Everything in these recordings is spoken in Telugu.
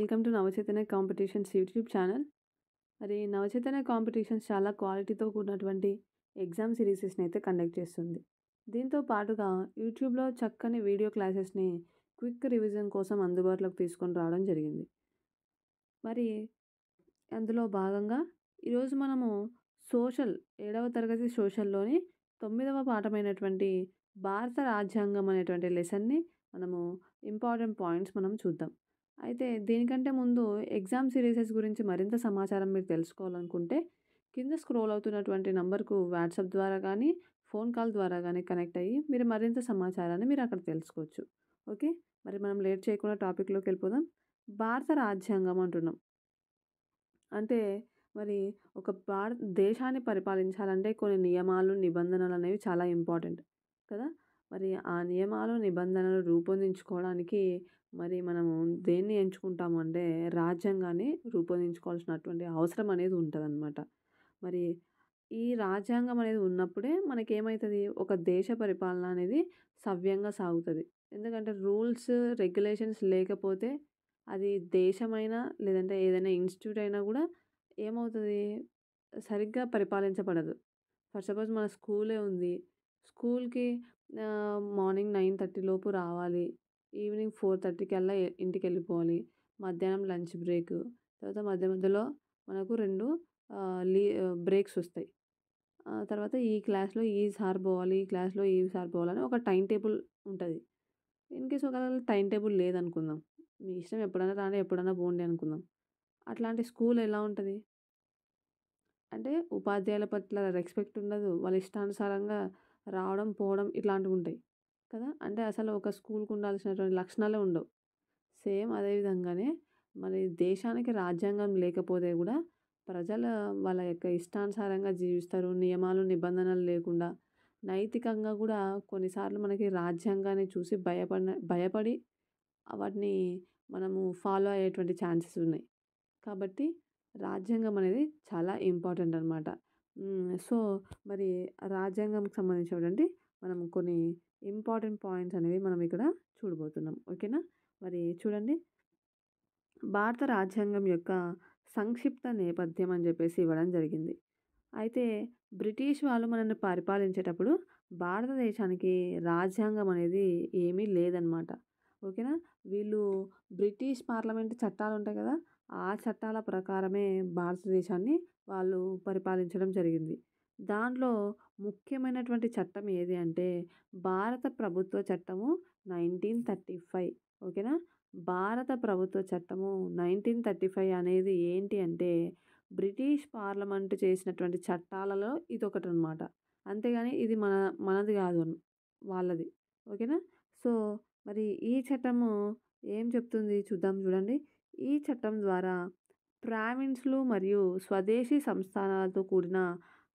Welcome to Navachaitanya competitions YouTube channel. మరి నవచైతన్య కాంపిటీషన్స్ చాలా క్వాలిటీతో కూడినటువంటి ఎగ్జామ్ సిరీసెస్ని అయితే కండక్ట్ చేస్తుంది. దీంతో పాటుగా యూట్యూబ్లో చక్కని వీడియో క్లాసెస్ని క్విక్ రివిజన్ కోసం అందుబాటులోకి తీసుకొని రావడం జరిగింది. మరి అందులో భాగంగా ఈరోజు మనము సోషల్ 7వ తరగతి సోషల్లోని 9వ పాఠమైనటువంటి భారత రాజ్యాంగం అనేటువంటి లెసన్ని మనము ఇంపార్టెంట్ పాయింట్స్ మనం చూద్దాం. అయితే దీనికంటే ముందు ఎగ్జామ్ సిరీసెస్ గురించి మరింత సమాచారం మీరు తెలుసుకోవాలనుకుంటే కింద స్క్రోల్ అవుతున్నటువంటి నంబర్‌కు వాట్సాప్ ద్వారా గానీ, ఫోన్ కాల్ ద్వారా గానీ కనెక్ట్ అయ్యి మీరు మరింత సమాచారాన్ని మీరు అక్కడ తెలుసుకోవచ్చు. ఓకే. మరి మనం లేట్ చేయకుండా టాపిక్‌లోకెళ్ళిపోదాం. భారత రాజ్యాంగం అంటున్నాం. అంటే మరి ఒక దేశాన్ని పరిపాలించాలంటే కొన్ని నియమాలు, నిబంధనలనేవి చాలా ఇంపార్టెంట్ కదా! మరి ఆ నియమాలు, నిబంధనలు రూపొందించుకోవడానికి మరి మనము దేన్ని ఎంచుకుంటాము అంటే రాజ్యాంగాన్ని రూపొందించుకోవాల్సినటువంటి అవసరం అనేది ఉంటదనమాట. మరి ఈ రాజ్యాంగం అనేది ఉన్నప్పుడే మనకేమైతది ఒక దేశ పరిపాలన అనేది సవ్యంగా సాగుతది. ఎందుకంటే రూల్స్, రెగ్యులేషన్స్ లేకపోతే అది దేశమైనా లేదంటే ఏదైనా ఇన్‌స్టిట్యూట్ అయినా గూడా ఏమవుతది సరిగ్గా పరిపాలించబడదు. ఫర్ సపోజ్ మన స్కూలే ఉంది. స్కూల్‌కి మార్నింగ్ 9:30 లోపు రావాలి. ఈవినింగ్ 4:30 కల్లా ఇంటికెళ్ళిపోవాలి. మధ్యాహ్నం లంచ్ బ్రేకు. తర్వాత మధ్య మధ్యలో మనకు 2 బ్రేక్స్ ఒస్తాయి. తర్వాత ఈ క్లాస్‌లో ఈ సార్ బోవాలి. ఈ క్లాస్‌లో ఈ సార్ బోవాలని ఒక టైమ్ టేబుల్ ఉంటది. ఇన్‌కేస్ ఒకవేళ టైమ్ టేబుల్ లేదనుకుందాం. మీ ఇష్టం ఎప్పుడైనా రాండి, ఎప్పుడైనా పోండి అనుకుందాం. అట్లాంటి స్కూల్ ఎలా ఉంటది? అంటే ఉపాధ్యాయుల పట్ల రెస్పెక్ట్ ఉండదు. వాళ్ళ ఇష్టానుసారంగా రావడం, పోవడం ఇట్లాంటివుంటాయి కదా! అంటే అసలు ఒక స్కూల్‌కి ఉండాల్సినటువంటి లక్షణాలే ఉండవు. సేమ్ అదే విధంగానే మరి దేశానికి రాజ్యాంగం లేకపోతే గూడా ప్రజల వాళ్ళ యొక్క ఇష్టానుసారంగా జీవిస్తారు. నియమాలు, నిబంధనలు లేకుండా నైతికంగా గూడా కొన్నిసార్లు మనకి రాజ్యాంగాన్ని చూసి భయపడి వాటిని మనము ఫాలో అయ్యేటువంటి ఛాన్సెస్ ఉన్నాయి. కాబట్టి రాజ్యాంగం అనేది చాలా ఇంపార్టెంట్ అనమాట. సో, మరి రాజ్యాంగంకి సంబంధించినటువంటి మనం కొన్ని ఇంపార్టెంట్ పాయింట్స్ అనేవి మనం ఇక్కడ చూడబోతున్నాం. ఓకేనా? మరి చూడండి. భారత రాజ్యాంగం యొక్క సంక్షిప్త నేపథ్యం అని చెప్పేసి ఇవ్వడం జరిగింది. అయితే బ్రిటిష్ వాళ్ళు మనల్ని పరిపాలించేటప్పుడు భారతదేశానికి రాజ్యాంగం అనేది ఏమీ లేదనమాట. ఓకేనా? వీళ్ళు బ్రిటిష్ పార్లమెంట్ చట్టాలుంటాయి కదా! ఆ చట్టాల ప్రకారమే భారతదేశాన్ని వాళ్ళు పరిపాలించడం జరిగింది. దాంట్లో ముఖ్యమైనటువంటి చట్టం ఏది అంటే భారత ప్రభుత్వ చట్టము 1935. ఓకేనా? భారత ప్రభుత్వ చట్టము 1935 అనేది ఏంటి అంటే బ్రిటిష్ పార్లమెంట్ చేసినటువంటి చట్టాలలో ఇదొకటనమాట. అంతేగాని ఇది మనది గాదు. వాళ్ళది. ఓకేనా? సో, మరి ఈ చట్టము ఏం చెప్తుంది చూద్దాం చూడండి. ఈ చట్టం ద్వారా ప్రావిన్స్‌లు మరియు స్వదేశీ సంస్థానాలతో కూడిన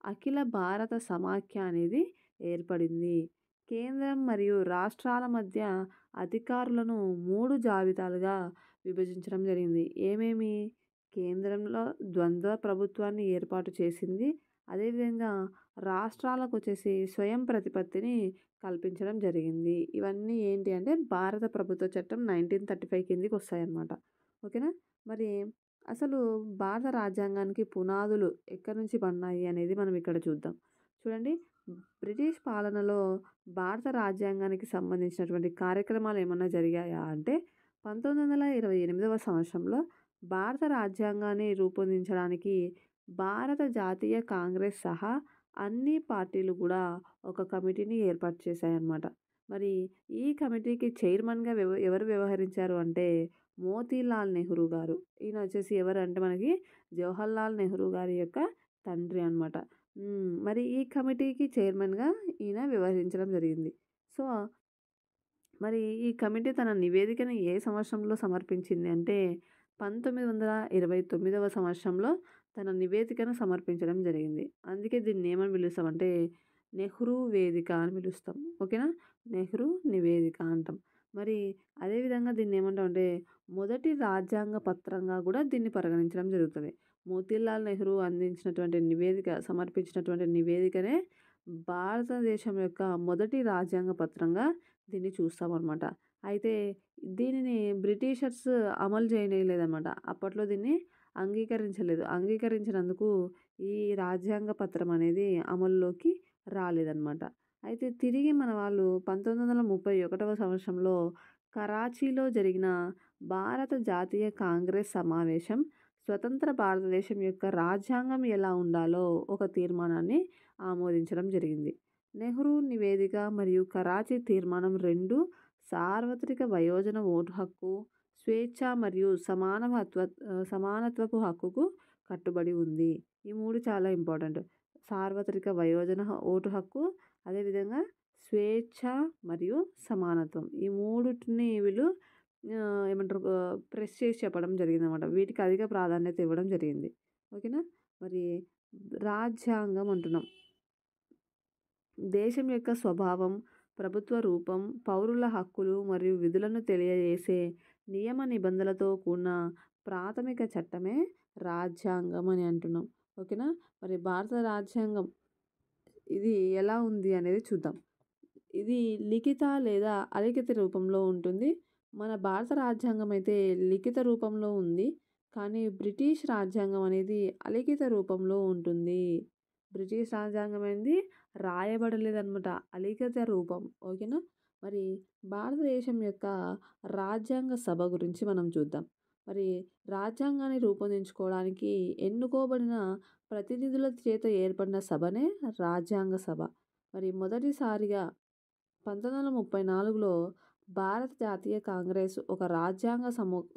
అఖిల భారత సమాఖ్య అనేది ఏర్పడింది. కేంద్రం మరియు రాష్ట్రాల మధ్య అధికారులను 3 జాబితాలుగా విభజించడం జరిగింది. ఏమేమి? కేంద్రంలో ద్వంద్వ ప్రభుత్వాన్ని ఏర్పాటు చేసింది. అదేవిధంగా రాష్ట్రాలకొచ్చేసి స్వయం ప్రతిపత్తిని కల్పించడం జరిగింది. ఇవన్నీ ఏంటి అంటే భారత ప్రభుత్వ చట్టం 1935 కిందికొస్తాయన్నమాట. ఓకేనా? మరి అసలు భారత రాజ్యాంగానికి పునాదులు ఎక్కడి నుంచి పడినాయి అనేది మనం ఇక్కడ చూద్దాం. చూడండి. బ్రిటిష్ పాలనలో భారత రాజ్యాంగానికి సంబంధించినటువంటి కార్యక్రమాలు ఏమన్నా జరిగాయా అంటే 1928వ సంవత్సరంలో భారత రాజ్యాంగాన్ని రూపొందించడానికి భారత జాతీయ కాంగ్రెస్ సహా అన్ని పార్టీలు కూడా ఒక కమిటీని ఏర్పాటు చేశాయన్నమాట. మరి ఈ కమిటీకి చైర్మన్‌గా ఎవరు వ్యవహరించారు అంటే మోతీలాల్ నెహ్రూ గారు. ఈయన వచ్చేసి ఎవరంటే మనకి జవహర్లాల్ నెహ్రూ గారి యొక్క తండ్రి అన్నమాట. మరి ఈ కమిటీకి చైర్మన్‌గా ఈయన వ్యవహరించడం జరిగింది. సో, మరి ఈ కమిటీ తన నివేదికను ఏ సంవత్సరంలో సమర్పించింది అంటే 1929వ సంవత్సరంలో తన నివేదికను సమర్పించడం జరిగింది. అందుకే దీన్ని ఏమని పిలుస్తామంటే నెహ్రూ వేదిక అని పిలుస్తాం. ఓకేనా? నెహ్రూ నివేదిక అంటాం. మరి అదే విధంగా దీన్ని ఏమంటామంటే మొదటి రాజ్యాంగ పత్రంగా కూడా దీన్ని పరిగణించడం జరుగుతది. మోతీలాల్ నెహ్రూ అందించినటువంటి సమర్పించినటువంటి నివేదికనే భారతదేశం యొక్క మొదటి రాజ్యాంగ పత్రంగా దీన్ని చూస్తామన్నమాట. అయితే దీనిని బ్రిటిషర్స్ అమలు చేయనీయలేదన్నమాట. అప్పట్లో దీన్ని అంగీకరించలేదు. అంగీకరించినందుకు ఈ రాజ్యాంగ పత్రం అనేది అమల్లోకి రాలేదన్నమాట. అయితే తిరిగి మన వాళ్ళు 1931వ సంవత్సరంలో కరాచీలో జరిగిన భారత జాతీయ కాంగ్రెస్ సమావేశం స్వతంత్ర భారతదేశం యొక్క రాజ్యాంగం ఎలా ఉండాలో ఒక తీర్మానాన్ని ఆమోదించడం జరిగింది. నెహ్రూ నివేదిక మరియు కరాచీ తీర్మానం రెండు సార్వత్రిక వయోజన ఓటు హక్కు, స్వేచ్ఛ మరియు సమానత్వపు హక్కుకు కట్టుబడి ఉంది. ఈ మూడు చాలా ఇంపార్టెంట్. సార్వత్రిక వయోజన ఓటు హక్కు, అదేవిధంగా స్వేచ్ఛ మరియు సమానత్వం. ఈ మూడిటిని వీళ్ళు ఏమంటారు ప్రెస్ చేసి చెప్పడం జరిగిందనమాట. వీటికి అధిక ప్రాధాన్యత ఇవ్వడం జరిగింది. ఓకేనా. మరి రాజ్యాంగం అంటున్నాం. దేశం యొక్క స్వభావం, ప్రభుత్వ రూపం, పౌరుల హక్కులు మరియు విధులను తెలియజేసే నియమ నిబంధనలతో కూడిన ప్రాథమిక చట్టమే రాజ్యాంగం అని అంటున్నాం. ఓకేనా. మరి భారత రాజ్యాంగం ఇది ఎలా ఉంది అనేది చూద్దాం. ఇది లిఖిత లేదా అలిఖిత రూపంలో ఉంటుంది. మన భారత రాజ్యాంగం అయితే లిఖిత రూపంలో ఉంది. కానీ బ్రిటిష్ రాజ్యాంగం అనేది అలిఖిత రూపంలో ఉంటుంది. బ్రిటిష్ రాజ్యాంగం అనేది రాయబడలేదన్నమాట, అలిఖిత రూపం. ఓకేనా. మరి భారతదేశం యొక్క రాజ్యాంగ సభ గురించి మనం చూద్దాం. మరి రాజ్యాంగాన్ని రూపొందించుకోవడానికి ఎన్నుకోబడిన ప్రతినిధుల చేత ఏర్పడిన సభనే రాజ్యాంగ సభ. మరి మొదటిసారిగా 1934లో భారత జాతీయ కాంగ్రెస్ ఒక రాజ్యాంగ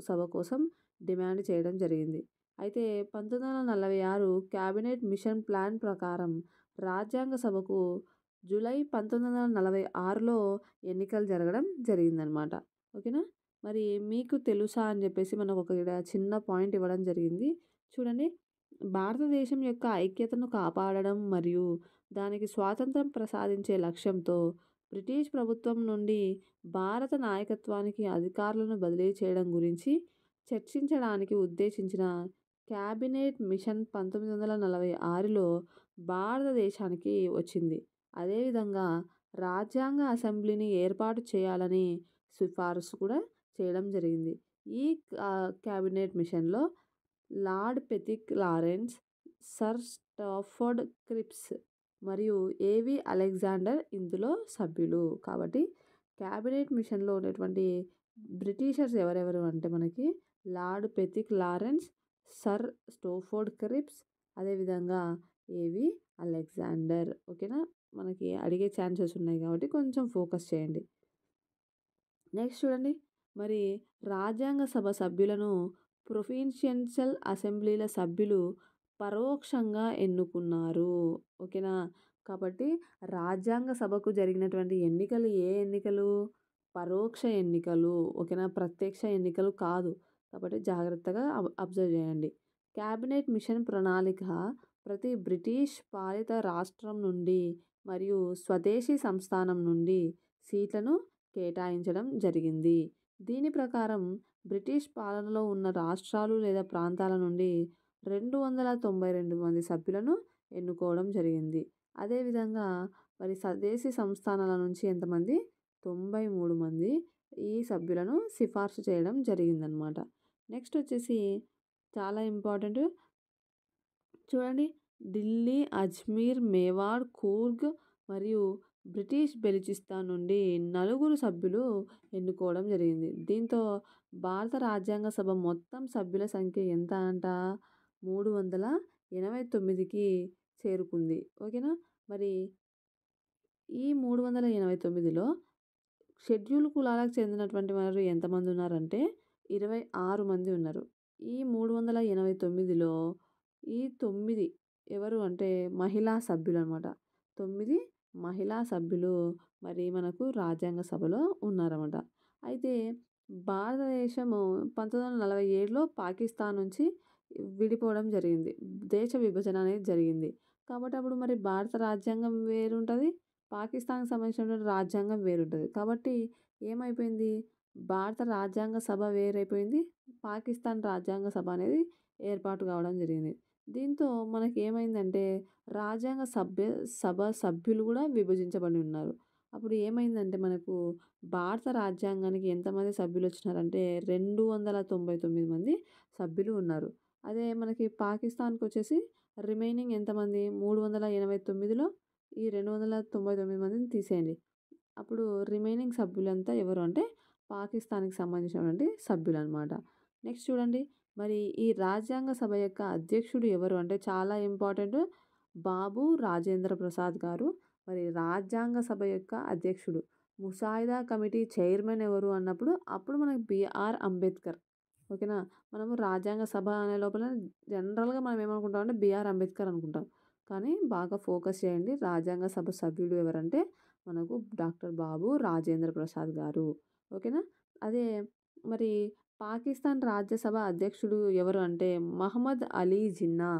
సభ కోసం డిమాండ్ చేయడం జరిగింది. అయితే 1946 క్యాబినెట్ మిషన్ ప్లాన్ ప్రకారం రాజ్యాంగ సభకు జూలై 1946లో ఎన్నికలు జరగడం జరిగిందనమాట. ఓకేనా. మరి మీకు తెలుసా అని చెప్పేసి మనకు ఒక ఇక్కడ చిన్న పాయింట్ ఇవ్వడం జరిగింది. చూడండి. భారతదేశం యొక్క ఐక్యతను కాపాడడం మరియు దానికి స్వాతంత్రం ప్రసాదించే లక్ష్యంతో బ్రిటిష్ ప్రభుత్వం నుండి భారత నాయకత్వానికి అధికారులను బదిలీ చేయడం గురించి చర్చించడానికి ఉద్దేశించిన క్యాబినెట్ మిషన్ 1946లో భారతదేశానికి వచ్చింది. అదేవిధంగా రాజ్యాంగ అసెంబ్లీని ఏర్పాటు చేయాలని సిఫారసు కూడా చేయడం జరిగింది. ఈ క్యాబినెట్ మిషన్లో lord Pethick Lawrence, sir Stafford Cripps మరియు ఏవి అలెగ్జాండర్ ఇందులో సభ్యులు. కాబట్టి క్యాబినెట్ మిషన్లో ఉన్నటువంటి బ్రిటిషర్స్ ఎవరెవరు అంటే మనకి lord Pethick Lawrence, sir Stafford Cripps, అదేవిధంగా ఏవి అలెగ్జాండర్. ఓకేనా. మనకి అడిగే ఛాన్సెస్ ఉన్నాయి కాబట్టి కొంచెం ఫోకస్ చేయండి. నెక్స్ట్ చూడండి. మరి రాజ్యాంగ సభ సభ్యులను ప్రొవిన్షియల్ అసెంబ్లీల సభ్యులు పరోక్షంగా ఎన్నుకున్నారు. ఓకేనా. కాబట్టి రాజ్యాంగ సభకు జరిగినటువంటి ఎన్నికలు ఏ ఎన్నికలు? పరోక్ష ఎన్నికలు. ఓకేనా. ప్రత్యక్ష ఎన్నికలు కాదు. కాబట్టి జాగ్రత్తగా అబ్జర్వ్ చేయండి. క్యాబినెట్ మిషన్ ప్రణాళిక ప్రతి బ్రిటిష్ పాలిత రాష్ట్రం నుండి మరియు స్వదేశీ సంస్థానం నుండి సీట్లను కేటాయించడం జరిగింది. దీని ప్రకారం బ్రిటిష్ పాలనలో ఉన్న రాష్ట్రాలు లేదా ప్రాంతాల నుండి 292 మంది సభ్యులను ఎన్నుకోవడం జరిగింది. అదేవిధంగా మరి స్వదేశీ సంస్థానాల నుంచి ఎంతమంది? 93 మంది ఈ సభ్యులను సిఫార్సు చేయడం జరిగిందనమాట. నెక్స్ట్ వచ్చేసి చాలా ఇంపార్టెంట్. చూడండి. ఢిల్లీ, అజ్మీర్, మేవాడ్, కూర్గ్ మరియు బ్రిటిష్ బెలుచిస్తాన్ నుండి 4 సభ్యులు ఎన్నుకోవడం జరిగింది. దీంతో భారత రాజ్యాంగ సభ మొత్తం సభ్యుల సంఖ్య ఎంత అంట? 389కి చేరుకుంది. ఓకేనా. మరి ఈ 389లో షెడ్యూల్ కులాలకు చెందినటువంటి వారు ఎంతమంది ఉన్నారంటే 26 మంది ఉన్నారు. ఈ 389లో ఈ 9 ఎవరు అంటే మహిళా సభ్యులు అనమాట. 9 మహిళా సభ్యులు మరి మనకు రాజ్యాంగ సభలో ఉన్నారన్నమాట. అయితే భారతదేశము 1947లో పాకిస్తాన్ నుంచి విడిపోవడం జరిగింది. దేశ విభజన అనేది జరిగింది. కాబట్టి అప్పుడు మరి భారత రాజ్యాంగం వేరుంటుంది, పాకిస్తాన్కి సంబంధించినటువంటి రాజ్యాంగం వేరుంటుంది. కాబట్టి ఏమైపోయింది? భారత రాజ్యాంగ సభ వేరైపోయింది, పాకిస్తాన్ రాజ్యాంగ సభ అనేది ఏర్పాటు కావడం జరిగింది. దీంతో మనకేమైందంటే రాజ్యాంగ సభ సభ్యులు గూడా విభజించబడి ఉన్నారు. అప్పుడు ఏమైందంటే మనకు భారత రాజ్యాంగానికి ఎంతమంది సభ్యులొచ్చినారంటే 299 మంది సభ్యులు ఉన్నారు. అదే మనకి పాకిస్తాన్‌కొచ్చేసి రిమైనింగ్ ఎంతమంది 389లో ఈ 299 మందిని తీసేయండి. అప్పుడు రిమైనింగ్ సభ్యులంతా ఎవరు అంటే పాకిస్తాన్‌కి సంబంధించినటువంటి సభ్యులనమాట. నెక్స్ట్ చూడండి మరి ఈ రాజ్యాంగ సభ యొక్క అధ్యక్షుడు ఎవరు అంటే చాలా ఇంపార్టెంట్ బాబు రాజేంద్ర ప్రసాద్ గారు. మరి రాజ్యాంగ సభ యొక్క అధ్యక్షుడు. ముసాయిదా కమిటీ చైర్మన్ ఎవరు అన్నప్పుడు అప్పుడు మనకు బిఆర్ అంబేద్కర్. ఓకేనా? మనము రాజ్యాంగ సభ అనే లోపల జనరల్‌గా మనం ఏమనుకుంటాం అంటే బిఆర్ అంబేద్కర్ అనుకుంటాం. కానీ బాగా ఫోకస్ చేయండి. రాజ్యాంగ సభ సభ్యుడు ఎవరంటే మనకు డాక్టర్ బాబు రాజేంద్ర ప్రసాద్ గారు. ఓకేనా? అదే మరి పాకిస్తాన్ రాజ్యసభ అధ్యక్షుడు ఎవరు అంటే మహమ్మద్ అలీ జిన్నా.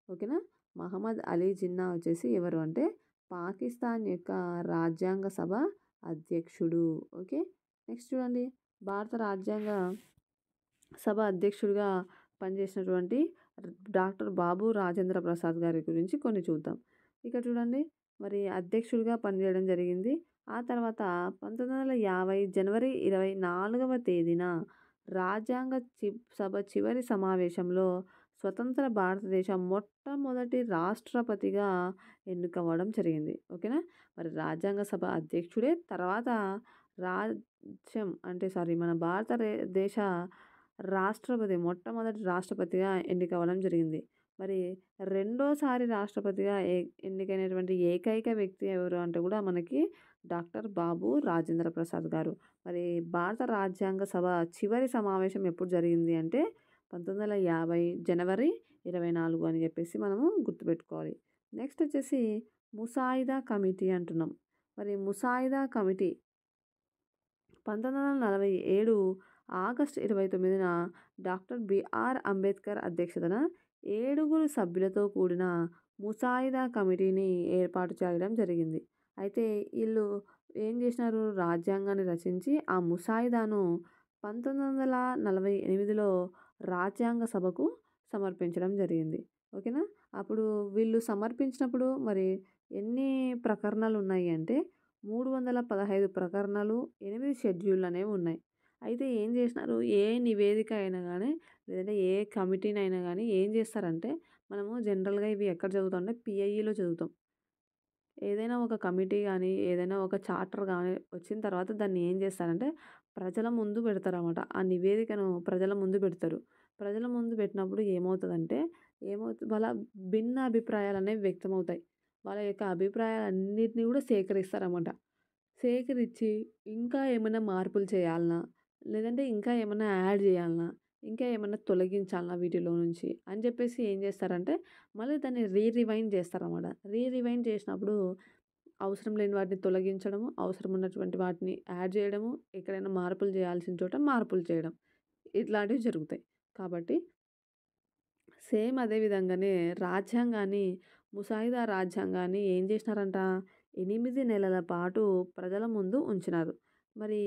ఓకేనా? మహమ్మద్ అలీ జిన్నా వచ్చేసి ఎవరు అంటే పాకిస్తాన్ యొక్క రాజ్యాంగ సభ అధ్యక్షుడు. ఓకే. నెక్స్ట్ చూడండి భారత రాజ్యాంగ సభ అధ్యక్షుడిగా పనిచేసినటువంటి డాక్టర్ బాబు రాజేంద్ర ప్రసాద్ గారి గురించి కొన్ని చూద్దాం. ఇక చూడండి మరి అధ్యక్షుడిగా పనిచేయడం జరిగింది. ఆ తర్వాత 1950 జనవరి 24వ తేదీన రాజ్యాంగ సభ చివరి సమావేశంలో స్వతంత్ర భారతదేశం మొట్టమొదటి రాష్ట్రపతిగా ఎన్నుకోవడం జరిగింది. ఓకేనా? మరి రాజ్యాంగ సభ అధ్యక్షుడే తర్వాత మన భారతదేశ రాష్ట్రపతి మొట్టమొదటి రాష్ట్రపతిగా ఎన్నికవ్వడం జరిగింది. మరి రెండోసారి రాష్ట్రపతిగా ఎన్నికైనటువంటి ఏకైక వ్యక్తి ఎవరు అంటే కూడా మనకి డాక్టర్ బాబు రాజేంద్ర ప్రసాద్ గారు. మరి భారత రాజ్యాంగ సభ చివరి సమావేశం ఎప్పుడు జరిగింది అంటే 1950 జనవరి 24 అని చెప్పేసి మనము గుర్తుపెట్టుకోవాలి. నెక్స్ట్ వచ్చేసి ముసాయిదా కమిటీ అంటున్నాం. మరి ముసాయిదా కమిటీ 1947 ఆగస్టు 29న డాక్టర్ బిఆర్ అంబేద్కర్ అధ్యక్షతన 7 సభ్యులతో కూడిన ముసాయిదా కమిటీని ఏర్పాటు చేయడం జరిగింది. అయితే ఈళ్ళు ఏం చేసినారు రాజ్యాంగాన్ని రచించి ఆ ముసాయిదాను 1948లో రాజ్యాంగ సభకు సమర్పించడం జరిగింది. ఓకేనా? అప్పుడు వీళ్ళు సమర్పించినప్పుడు మరి ఎన్ని ప్రకరణలు ఉన్నాయి అంటే 315 ప్రకరణలు, 8 షెడ్యూల్‌లు అనేవి ఉన్నాయి. అయితే ఏం చేసినారు ఏ నివేదిక అయినా గానీ లేదంటే ఏ కమిటీనైనా గానీ ఏం చేస్తారంటే మనము జనరల్‌గా ఇవి ఎక్కడ చదువుతాం అంటే పీఐఈలో చదువుతాం. ఏదైనా ఒక కమిటీ గానీ, ఏదైనా ఒక చార్టర్ గానీ వచ్చిన తర్వాత దాన్ని ఏం చేస్తారంటే ప్రజల ముందు పెడతారనమాట. ఆ నివేదికను ప్రజల ముందు పెడతారు. ప్రజల ముందు పెట్టినప్పుడు ఏమవుతదంటే వాళ్ళ భిన్న అభిప్రాయాలనేవి వ్యక్తమవుతాయి. వాళ్ళ యొక్క అభిప్రాయాలన్నిటిని కూడా సేకరిస్తారనమాట. సేకరించి ఇంకా ఏమైనా మార్పులు చేయాలనా? లేదంటే ఇంకా ఏమన్నా యాడ్ చేయాలనా? ఇంకా ఏమన్నా తొలగించాలనా వీటిలో నుంచి? అని చెప్పేసి ఏం చేస్తారంటే మళ్ళీ దాన్ని రివైండ్ చేస్తారనమాట. రివైండ్ చేసినప్పుడు అవసరం లేని వాటిని తొలగించడము, అవసరం ఉన్నటువంటి వాటిని యాడ్ చేయడము, ఎక్కడైనా మార్పులు చేయాల్సిన చోట మార్పులు చేయడం. ఇట్లాంటివి జరుగుతాయి. కాబట్టి సేమ్ అదే విధంగానే రాజ్యాంగాన్ని ముసాయిదా రాజ్యాంగాన్ని ఏం చేసినారంట 8 నెలల పాటు ప్రజల ముందు ఉంచినారు. మరి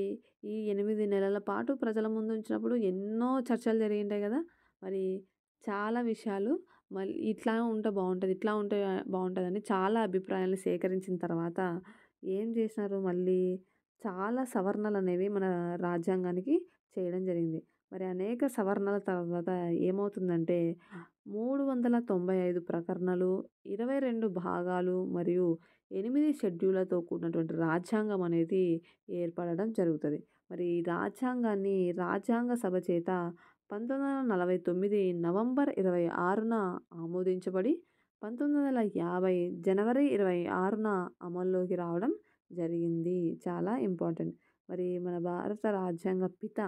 ఈ 8 నెలల పాటు ప్రజల ముందు ఉంచినప్పుడు ఎన్నో చర్చలు జరిగింటాయి గదా! మరి చాలా విషయాలు మళ్ళీ ఇట్లా ఉంటే బావుంటది, ఇట్లా ఉంటే బావుంటదని చాలా అభిప్రాయాలను సేకరించిన తర్వాత ఏం చేసినారు మళ్ళీ చాలా సవరణలనేవి మన రాజ్యాంగానికి చేయడం జరిగింది. మరి అనేక సవరణల తర్వాత ఏమవుతుందంటే 395 ప్రకరణలు, 22 భాగాలు మరియు 8 షెడ్యూళ్ళతో కూడినటువంటి రాజ్యాంగం అనేది ఏర్పడడం జరుగుతది. మరి ఈ రాజ్యాంగాన్ని రాజ్యాంగ సభ చేత 1949 నవంబర్ 26న ఆమోదించబడి 1950 జనవరి 26న అమల్లోకి రావడం జరిగింది. చాలా ఇంపార్టెంట్. మరి మన భారత రాజ్యాంగ పిత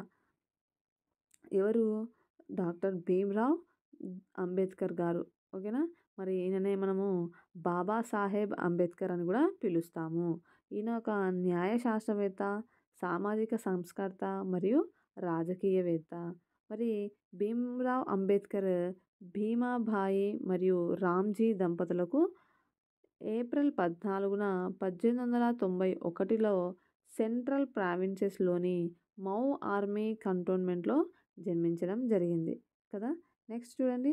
ఎవరు? డాక్టర్ భీమ్‌రావ్ అంబేద్కర్ గారు. ఓకేనా? మరి ఈయననే మనము బాబాసాహెబ్ అంబేద్కర్ అని గూడా పిలుస్తాము. ఈయన ఒక న్యాయ శాస్త్రవేత్త, సామాజిక సంస్కర్త మరియు రాజకీయవేత్త. మరి భీమ్‌రావ్ అంబేద్కర్ భీమాబాయి మరియు రామ్‌జీ దంపతులకు ఏప్రిల్ 14న 1891లో సెంట్రల్ ప్రావిన్సెస్‌లోని మౌ ఆర్మీ కంటోన్మెంట్‌లో జన్మించడం జరిగింది కదా! నెక్స్ట్ చూడండి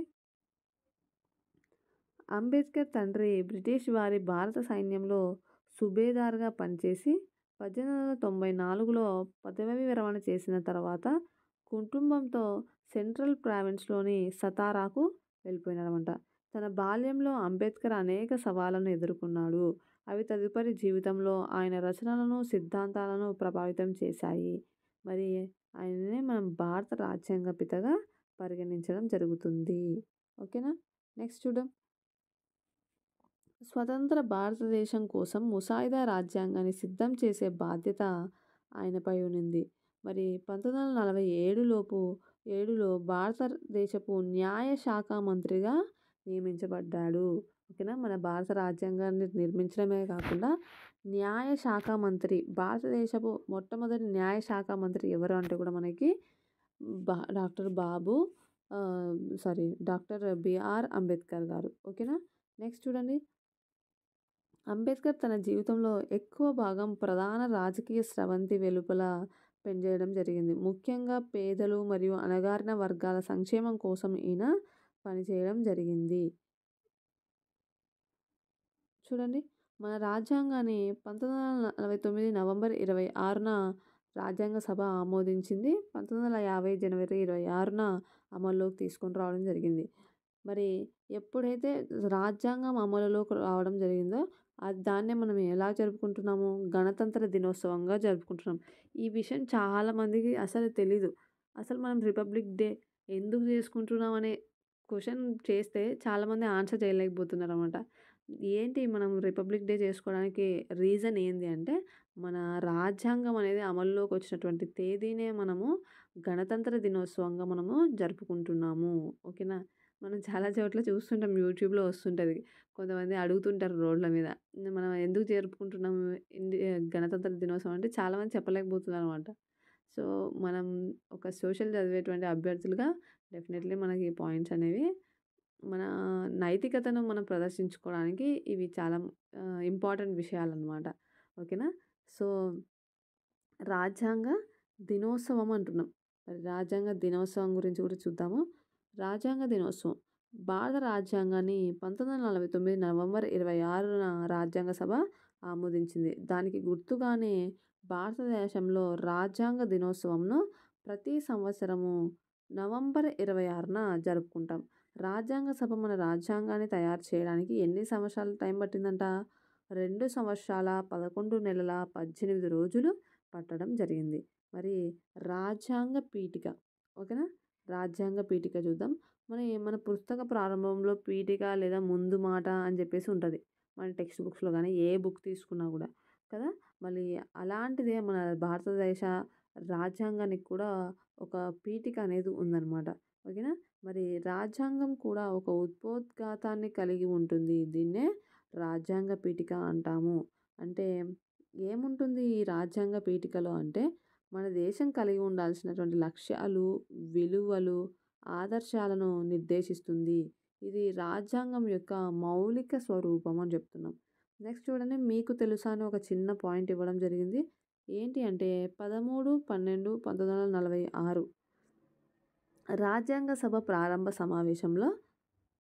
అంబేద్కర్ తండ్రి బ్రిటిష్ వారి భారత సైన్యంలో సుబేదార్‌గా పనిచేసి 1894లో పదవీ విరమణ చేసిన తర్వాత కుటుంబంతో సెంట్రల్ ప్రావిన్స్‌లోని సతారాకు వెళ్ళిపోయినాడనమాట. తన బాల్యంలో అంబేద్కర్ అనేక సవాళ్లను ఎదుర్కొన్నాడు. అవి తదుపరి జీవితంలో ఆయన రచనలను, సిద్ధాంతాలను ప్రభావితం చేశాయి. మరి ఆయననే మనం భారత రాజ్యాంగ పితగా పరిగణించడం జరుగుతుంది. ఓకేనా? నెక్స్ట్ చూద్దాం. స్వతంత్ర భారతదేశం కోసం ముసాయిదా రాజ్యాంగాన్ని సిద్ధం చేసే బాధ్యత ఆయనపై ఉన్నింది. మరి 1947 లోపు 7లో భారతదేశపు న్యాయ శాఖ మంత్రిగా నియమించబడ్డాడు. ఓకేనా? మన భారత రాజ్యాంగాన్ని నిర్మించడమే కాకుండా న్యాయ శాఖ మంత్రి, భారతదేశపు మొట్టమొదటి న్యాయ శాఖ మంత్రి ఎవరు అంటే కూడా మనకి డాక్టర్ డాక్టర్ బిఆర్ అంబేద్కర్ గారు. ఓకేనా? నెక్స్ట్ చూడండి. అంబేద్కర్ తన జీవితంలో ఎక్కువ భాగం ప్రధాన రాజకీయ స్రవంతి వెలుపల పనిచేయడం జరిగింది. ముఖ్యంగా పేదలు మరియు అణగారిన వర్గాల సంక్షేమం కోసం ఈయన పనిచేయడం జరిగింది. చూడండి. మన రాజ్యాంగాన్ని 1949 నవంబర్ 26న రాజ్యాంగ సభ ఆమోదించింది. 1950 జనవరి 26న అమల్లోకి తీసుకొని రావడం జరిగింది. మరి ఎప్పుడైతే రాజ్యాంగం అమలులోకి రావడం జరిగిందో దాన్నే మనం ఎలా జరుపుకుంటున్నాము? గణతంత్ర దినోత్సవంగా జరుపుకుంటున్నాం. ఈ విషయం చాలామందికి అసలు తెలీదు. అసలు మనం రిపబ్లిక్ డే ఎందుకు చేసుకుంటున్నాం అనే క్వెషన్ చేస్తే చాలామంది ఆన్సర్ చేయలేకపోతున్నారనమాట. ఏంటి మనం రిపబ్లిక్ డే చేసుకోవడానికి రీజన్ ఏంది అంటే, మన రాజ్యాంగం అనేది అమల్లోకి వచ్చినటువంటి తేదీనే మనము గణతంత్ర దినోత్సవంగా మనము జరుపుకుంటున్నాము. ఓకేనా? మనం చాలా చోట్ల చూస్తుంటాం, యూట్యూబ్‌లో వస్తుంటది. కొంతమంది అడుగుతుంటారు రోడ్ల మీద. మనం ఎందుకు జరుపుకుంటున్నాము గణతంత్ర దినోత్సవం అంటే చాలామంది చెప్పలేకపోతున్నారనమాట. సో, మనం ఒక సోషల్ చదివేటువంటి అభ్యర్థులుగా డెఫినెట్‌లీ మనకి ఈ పాయింట్స్ అనేవి మన నైతికతను మనం ప్రదర్శించుకోవడానికి ఇవి చాలా ఇంపార్టెంట్ విషయాలన్నమాట. ఓకేనా? సో, రాజ్యాంగ దినోత్సవం అంటున్నాం. మరి రాజ్యాంగ దినోత్సవం గురించి కూడా చూద్దాము. రాజ్యాంగ దినోత్సవం. భారత రాజ్యాంగాన్ని 1949 నవంబర్ 26న రాజ్యాంగ సభ ఆమోదించింది. దానికి గుర్తుగానే భారతదేశంలో రాజ్యాంగ దినోత్సవంను ప్రతి సంవత్సరము నవంబర్ 26న జరుపుకుంటాం. రాజ్యాంగ సభ మన రాజ్యాంగాన్ని తయారు చేయడానికి ఎన్ని సంవత్సరాలు టైం పట్టిందంట? 2 సంవత్సరాల 11 నెలల 18 రోజులు పట్టడం జరిగింది. మరి రాజ్యాంగ పీఠిక. ఓకేనా? రాజ్యాంగ పీఠిక చూద్దాం. మన పుస్తక ప్రారంభంలో పీఠిక లేదా ముందు మాట అని చెప్పేసి ఉంటది. మన టెక్స్ట్ బుక్స్‌లో గానీ, ఏ బుక్ తీసుకున్నా గూడా కదా! మళ్ళీ అలాంటిదే మన భారతదేశ రాజ్యాంగానికి కూడా ఒక పీఠిక అనేది ఉందనమాట. ఓకేనా? మరి రాజ్యాంగం కూడా ఒక ఉపోద్ఘాతాన్ని కలిగి ఉంటుంది. దీన్నే రాజ్యాంగ పీఠిక అంటాము. అంటే ఏముంటుంది ఈ రాజ్యాంగ పీఠికలో అంటే, మన దేశం కలిగి ఉండాల్సినటువంటి లక్ష్యాలు, విలువలు, ఆదర్శాలను నిర్దేశిస్తుంది. ఇది రాజ్యాంగం యొక్క మౌలిక స్వరూపం అని చెప్తున్నాం. నెక్స్ట్ చూడండి. మీకు తెలుసా అని ఒక చిన్న పాయింట్ ఇవ్వడం జరిగింది. ఏంటి అంటే 13/12/1946 రాజ్యాంగ సభ ప్రారంభ సమావేశంలో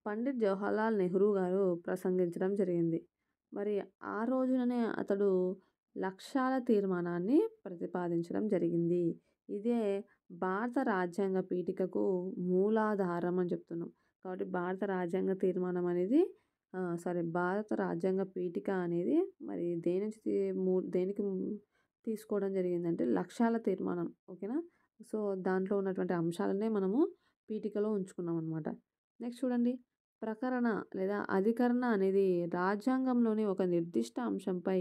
పండిట్ జవహర్లాల్ నెహ్రూ గారు ప్రసంగించడం జరిగింది. మరి ఆ రోజుననే అతడు లక్ష్యాల తీర్మానాన్ని ప్రతిపాదించడం జరిగింది. ఇదే భారత రాజ్యాంగ పీఠికకు మూలాధారం అని చెప్తున్నాం. కాబట్టి భారత రాజ్యాంగ తీర్మానం అనేది భారత రాజ్యాంగ పీఠిక అనేది మరి దేని నుంచి దేనికి తీసుకోవడం జరిగిందంటే లక్ష్యాల తీర్మానం. ఓకేనా? సో, దాంట్లో ఉన్నటువంటి అంశాలనే మనము పీఠికలో ఉంచుకున్నాం అనమాట. నెక్స్ట్ చూడండి. ప్రకరణ లేదా అధికరణ అనేది రాజ్యాంగంలోని ఒక నిర్దిష్ట అంశంపై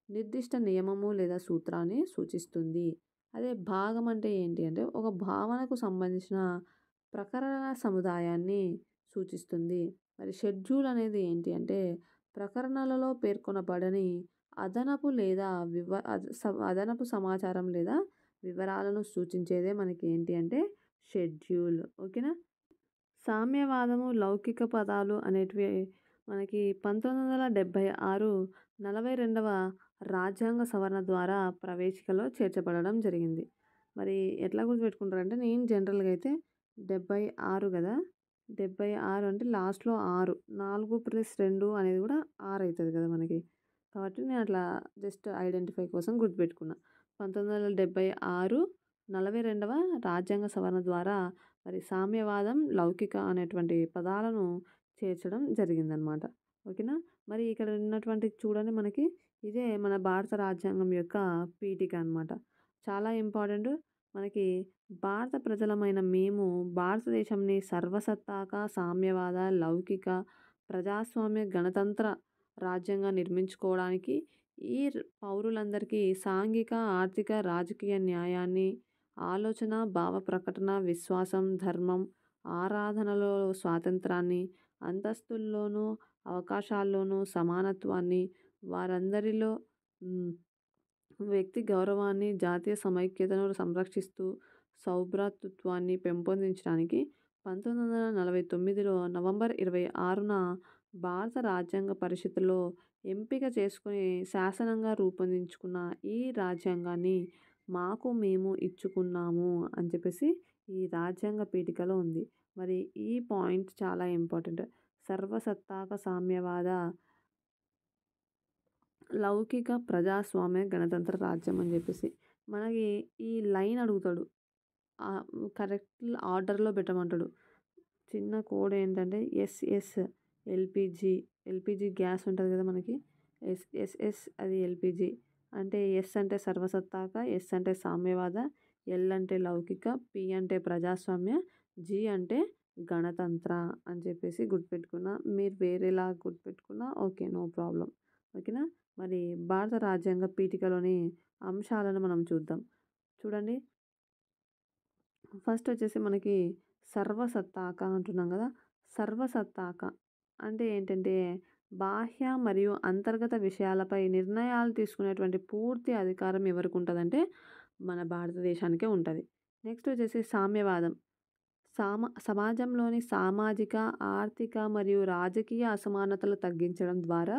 నిర్దిష్ట నియమము లేదా సూత్రాన్ని సూచిస్తుంది. అదే భాగం అంటే ఏంటి అంటే ఒక భావనకు సంబంధించిన ప్రకరణ సముదాయాన్ని సూచిస్తుంది. మరి షెడ్యూల్ అనేది ఏంటి అంటే ప్రకరణలలో పేర్కొనబడని అదనపు లేదా అదనపు సమాచారం లేదా వివరాలను సూచించేదే మనకి ఏంటి అంటే షెడ్యూల్. ఓకేనా? సామ్యవాదము, లౌకిక పదాలు అనేటివి మనకి 1976 42వ రాజ్యాంగ సవరణ ద్వారా ప్రవేశికలో చేర్చబడడం జరిగింది. మరి ఎట్లా గుర్తుపెట్టుకుంటారంటే నేను జనరల్‌గా అయితే 76 కదా! 76 అంటే లాస్ట్‌లో 6 4+2 అనేది గూడా 6 అయితది గదా మనకి. కాబట్టి నేను అట్లా జస్ట్ ఐడెంటిఫై కోసం గుర్తుపెట్టుకున్నా. 1976 42వ రాజ్యాంగ సవరణ ద్వారా మరి సామ్యవాదం, లౌకిక అనేటువంటి పదాలను చేర్చడం జరిగిందనమాట. ఓకేనా? మరి ఇక్కడ ఉన్నటువంటి చూడండి మనకి ఇదే మన భారత రాజ్యాంగం యొక్క పీఠిక అనమాట. చాలా ఇంపార్టెంట్. మనకి భారత ప్రజలమైన మేము భారతదేశంని సర్వసత్తాక, సామ్యవాద, లౌకిక, ప్రజాస్వామ్య, గణతంత్ర రాజ్యంగా నిర్మించుకోవడానికి పౌరులందరికీ సాంఘిక, ఆర్థిక, రాజకీయ న్యాయాన్ని, ఆలోచన, భావ ప్రకటన, విశ్వాసం, ధర్మం, ఆరాధనలో స్వాతంత్రాన్ని, అంతస్తుల్లోనూ, అవకాశాల్లోనూ సమానత్వాన్ని, వారందరిలో హ్మ్. వ్యక్తి గౌరవాన్ని, జాతీయ సమైక్యతను సంరక్షిస్తూ సౌభ్రాతృత్వాన్ని పెంపొందించడానికి 1949లో నవంబర్ 26న భారత రాజ్యాంగ పరిషత్తులో ఎంపిక చేసుకొని శాసనంగా రూపొందించుకున్న ఈ రాజ్యాంగాన్ని మాకు మేము ఇచ్చుకున్నాము అని చెప్పేసి ఈ రాజ్యాంగ పీఠికలో ఉంది. మరి ఈ పాయింట్ చాలా ఇంపార్టెంట్. సర్వసత్తాక సామ్యవాద లౌకిక ప్రజాస్వామ్య గణతంత్ర రాజ్యం అని చెప్పేసి మనకి ఈ లైన్ అడుగుతాడు. కరెక్ట్ ఆర్డర్‌లో పెట్టమంటాడు. చిన్న కోడ్ ఏంటంటే ఎస్ఎస్ ఎల్‌పిజి, ఎల్‌పిజి గ్యాస్ ఉంటది కదా మనకి. ఎస్ఎస్ అది ఎల్‌పిజి. అంటే ఎస్ అంటే సర్వసత్తాక, ఎస్ అంటే సామ్యవాద, ఎల్ అంటే లౌకిక, పి అంటే ప్రజాస్వామ్య, జి అంటే గణతంత్ర అని చెప్పేసి గుర్తుపెట్టుకున్నా. మీరు వేరేలా గుర్తుపెట్టుకున్నా ఓకే. No problem. ఓకేనా? మరి భారత రాజ్యాంగ పీఠికలోని అంశాలను మనం చూద్దాం. చూడండి. ఫస్ట్ వచ్చేసి మనకి సర్వసత్తాక అంటున్నాం కదా! సర్వసత్తాక అంటే ఏంటంటే బాహ్య మరియు అంతర్గత విషయాలపై నిర్ణయాలు తీసుకునేటువంటి పూర్తి అధికారం ఎవరికుంటదంటే మన భారతదేశానికే ఉంటది. నెక్స్ట్ వచ్చేసి సామ్యవాదం. సమాజంలోని సామాజిక, ఆర్థిక మరియు రాజకీయ అసమానతలు తగ్గించడం ద్వారా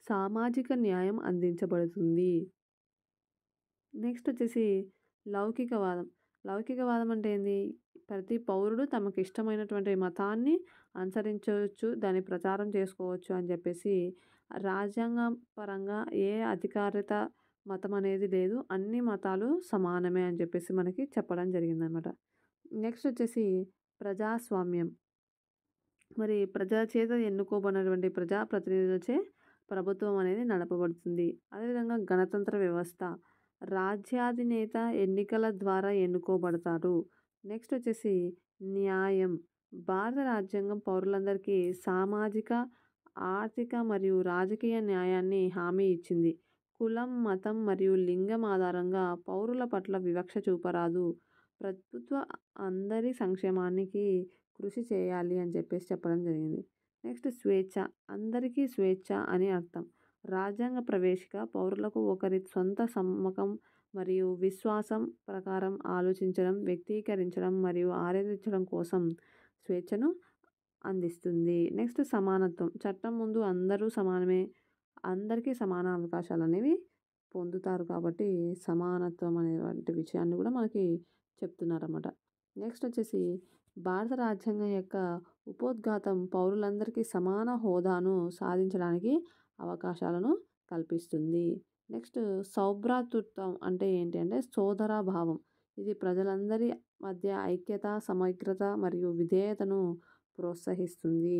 సామాజిక న్యాయం అందించబడుతుంది. నెక్స్ట్ వచ్చేసి లౌకికవాదం. లౌకికవాదం అంటే ఏంది? ప్రతి పౌరుడు తమకు ఇష్టమైనటువంటి మతాన్ని అనుసరించవచ్చు, దాన్ని ప్రచారం చేసుకోవచ్చు అని చెప్పేసి రాజ్యాంగం పరంగా ఏ అధికారిత మతం అనేది లేదు. అన్ని మతాలు సమానమే అని చెప్పేసి మనకి చెప్పడం జరిగిందనమాట. నెక్స్ట్ వచ్చేసి ప్రజాస్వామ్యం. మరి ప్రజల చేత ఎన్నుకోబడినటువంటి ప్రజాప్రతినిధులచే ప్రభుత్వం అనేది నడపబడుతుంది. అదేవిధంగా గణతంత్ర వ్యవస్థ. రాజ్యాధినేత ఎన్నికల ద్వారా ఎన్నుకోబడతారు. నెక్స్ట్ వచ్చేసి న్యాయం. భారత రాజ్యాంగం పౌరులందరికీ సామాజిక, ఆర్థిక మరియు రాజకీయ న్యాయాన్ని హామీ ఇచ్చింది. కులం, మతం మరియు లింగం ఆధారంగా పౌరుల పట్ల వివక్ష చూపరాదు. ప్రభుత్వ అందరి సంక్షేమానికి కృషి చేయాలి అని చెప్పేసి చెప్పడం జరిగింది. నెక్స్ట్ స్వేచ్ఛ. అందరికీ స్వేచ్ఛ అని అర్థం. రాజ్యాంగ ప్రవేశిక పౌరులకు ఒకరి సొంత సమ్మకం మరియు విశ్వాసం ప్రకారం ఆలోచించడం, వ్యక్తీకరించడం మరియు ఆరాధించడం కోసం స్వేచ్ఛను అందిస్తుంది. నెక్స్ట్ సమానత్వం. చట్టం ముందు అందరూ సమానమే. అందరికీ సమాన అవకాశాలనేవి పొందుతారు కాబట్టి సమానత్వం అనేటువంటి విషయాన్ని కూడా మనకి చెప్తున్నారన్నమాట. నెక్స్ట్ వచ్చేసి భారత రాజ్యాంగం యొక్క ఉపోద్ఘాతం పౌరులందరికీ సమాన హోదాను సాధించడానికి అవకాశాలను కల్పిస్తుంది. నెక్స్ట్ సౌభ్రాతృత్వం అంటే ఏంటి అంటే సోదరభావం. ఇది ప్రజలందరి మధ్య ఐక్యత, సమగ్రత మరియు విధేయతను ప్రోత్సహిస్తుంది.